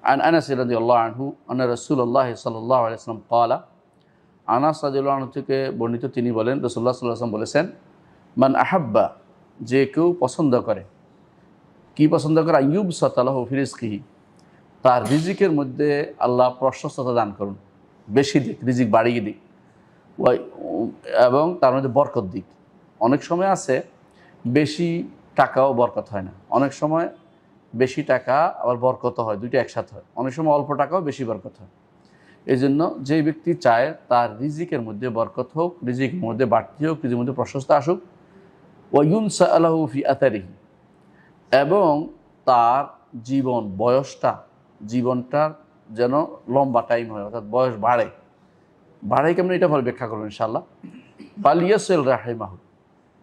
عن أنس رضي الله عنه أن رسول الله صلى الله عليه وسلم قال আনাস রাদিয়াল্লাহু আনহু থেকে বর্ণিত তিনি বলেন রাসূলুল্লাহ সাল্লাল্লাহু আলাইহি ওয়াসাল্লাম বলেছেন মান আহাব্বা যে কেউ পছন্দ করে কি পছন্দ করে আইয়ুবসাতা লাহু ফি রিজকিহি তার রিজিকের মধ্যে আল্লাহ প্রশস্ততা দান করুন বেশি দিক রিজিক বাড়িয়ে দিক এবং তার মধ্যে বরকত দিক অনেক সময় আছে বেশি টাকাও বরকত হয় না অনেক সময় বেশি টাকা আবার বরকত হয় দুইটা একসাথে হয় অনেক সময় অল্প টাকাও বেশি বরকত হয় এই জন্য যে ব্যক্তি চায় তার রিজিকের মধ্যে বরকত হোক রিজিকের মধ্যে বাড়তি হোক রিজিকের মধ্যে প্রশস্ত আসুক ওয়ায়ুনসা আলাহু ফি আতারিহি এবং তার জীবনটার যেন লম্বা টাইম হয় অর্থাৎ বয়স বাড়ে কেমন এটা পরে ব্যাখ্যা করবেন ইনশাআল্লাহ ফালিয়াসিল রাহিমাহু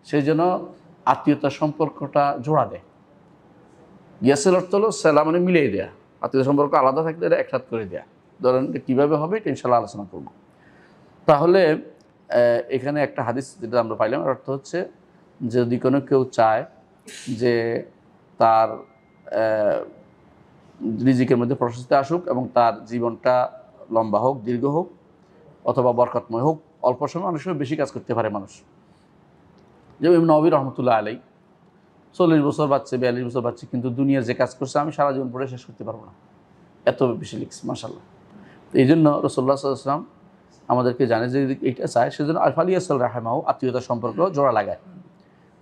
সে যেন আত্মীয়তার সম্পর্কটা জোড়া দেয় ইয়াসিল অর্থ হলো সেলা মানে মিলিয়ে দেয়া আত্মীয় সম্পর্ক আলাদা থাকলে এটা একসাথ করে দেয়া ধরেন কীভাবে হবে এটা ইনশাআল্লাহ আলোচনা করব তাহলে এখানে একটা হাদিস যেটা আমরা পাইলাম অর্থ হচ্ছে যদি কোনো কেউ চায় যে তার রিজিকের মধ্যে প্রশস্তি আসুক এবং তার জীবনটা লম্বা হোক দীর্ঘ হোক অথবা বরকতময় হোক অল্প সময় অনেক সময় বেশি কাজ করতে পারে মানুষ যেমন ইমাম নববী রাহমাতুল্লাহ আলাইহি 40 বছর বাচ্চা 42 বছর বাচ্চা কিন্তু দুনিয়ার যে কাজ করছে আমি সারা জীবন পড়ে শেষ করতে পারবো না এত বেশি লিখছে মাশাআল্লাহ তো এই জন্য রাসূলুল্লাহ সাল্লাল্লাহু আলাইহি ওয়াসাল্লাম আমাদেরকে জানে যে এইটা চায় সেজন্য আলফালিয়াসল রাহিমাহু আত্মীয়তার সম্পর্ক জোড়া লাগায়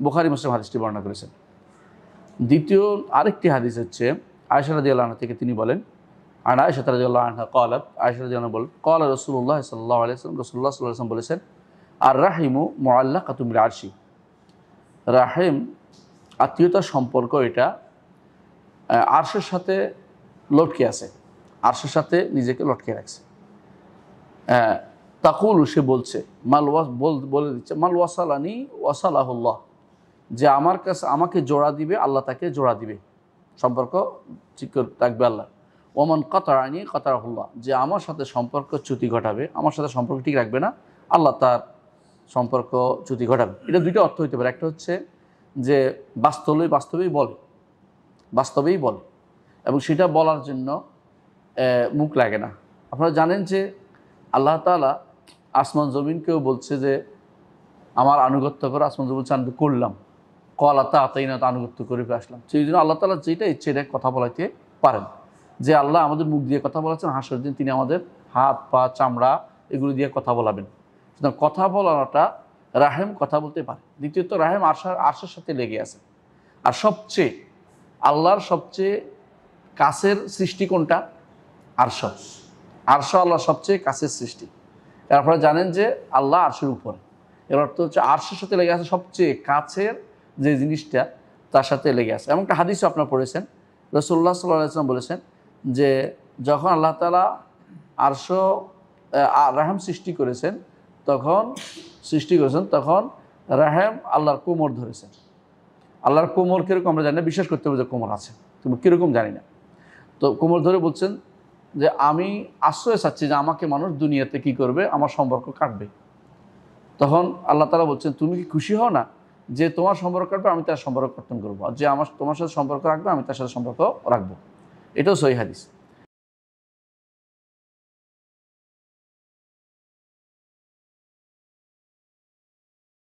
বুখারী মুসলিম হাদিসটি বর্ণনা করেছেন দ্বিতীয় আরেকটি হাদিস হচ্ছে আয়েশা রাদিয়াল্লাহু আনহা থেকে তিনি বলেন আর আয়েশা রাদিয়াল্লাহু আনহা قالت আয়েশা রাদিয়াল্লাহু আনহা বলেন قال রাসূলুল্লাহ সাল্লাল্লাহু আলাইহি ওয়াসাল্লাম রাসূলুল্লাহ সাল্লাল্লাহু আলাইহি ওয়াসাল্লাম বলেছেন আর রাহিমু মুআল্লাকাতুন বিল আরশি রাহিম আত্মীয়তার সম্পর্ক এটা আরশের সাথে লটকে আছে আরশের সাথে নিজেকে লটকে রাখছে তাকুল সে বলছে বলে দিচ্ছে মাল ওয়াসালানি ওয়াসালাহুল্লাহ যে আমার কাছে আমাকে জোড়া দিবে আল্লাহ তাকে জোড়া দিবে সম্পর্ক ঠিক রাখবে আল্লাহ ওমান কাতারানি কাতারাহুল্লাহ যে আমার সাথে সম্পর্ক চ্যুতি ঘটাবে আমার সাথে সম্পর্ক ঠিক রাখবে না আল্লাহ তার সম্পর্ক চ্যুতি ঘটাবে এটা দুইটা অর্থ হইতে পারে একটা হচ্ছে যে বাস্তবেই বলে এবং সেটা বলার জন্য মুখ লাগে না আপনারা জানেন যে আল্লাহ তাআলা আসমান জমিনকেও বলছে যে আমার আনুগত্য করে আসমান জমিন বলছে আমি করলাম কলাতা আতাইনা আনুগত্য করে আসলাম সেই জন্য আল্লাহ তাআলা যেটা ইচ্ছে এটা কথা বলাইতে পারেন যে আল্লাহ আমাদের মুখ দিয়ে কথা বলাচ্ছেন হাসরের দিন তিনি আমাদের হাত পা চামড়া এগুলো দিয়ে কথা বলাবেন সুতরাং কথা বলাটা রাহেম কথা বলতে পারে দ্বিতীয়ত রাহেম আরশের সাথে লেগে আছে আর আল্লাহর সবচেয়ে কাছের সৃষ্টি কোনটা আরশ আল্লাহর সবচেয়ে কাছের সৃষ্টি আপনারা জানেন যে আল্লাহ আরশের উপরে এর অর্থ হচ্ছে আরশের সাথে লেগে আছে সবচেয়ে কাছের যে জিনিসটা তার সাথে লেগে আছে এমন একটা হাদিসও আপনারা পড়েছেন রাসূলুল্লাহ সাল্লাল্লাহু আলাইহি ওয়াসাল্লাম বলেছেন যে যখন আল্লাহ তাআলা আরশ রাহেম সৃষ্টি করেছেন তখন রাহেম আল্লাহর কোমর ধরেছেন আল্লাহর কোমর কীরকম আমরা জানি না বিশ্বাস করতে হবে যে কোমর আছে তুমি কীরকম জানি না তো কোমর ধরে বলছেন যে আমি আশ্রয় চাচ্ছি যে আমাকে মানুষ দুনিয়াতে কি করবে আমার সম্পর্ক কাটবে তখন আল্লাহ তাআলা বলছেন তুমি কি খুশি হও না যে তোমার সম্পর্ক কাটবে আমি তার সম্পর্ক কর্তন করবো আর যে তোমার সাথে সম্পর্ক রাখবে আমি তার সাথে সম্পর্ক রাখবো এটাও সহিহ হাদিস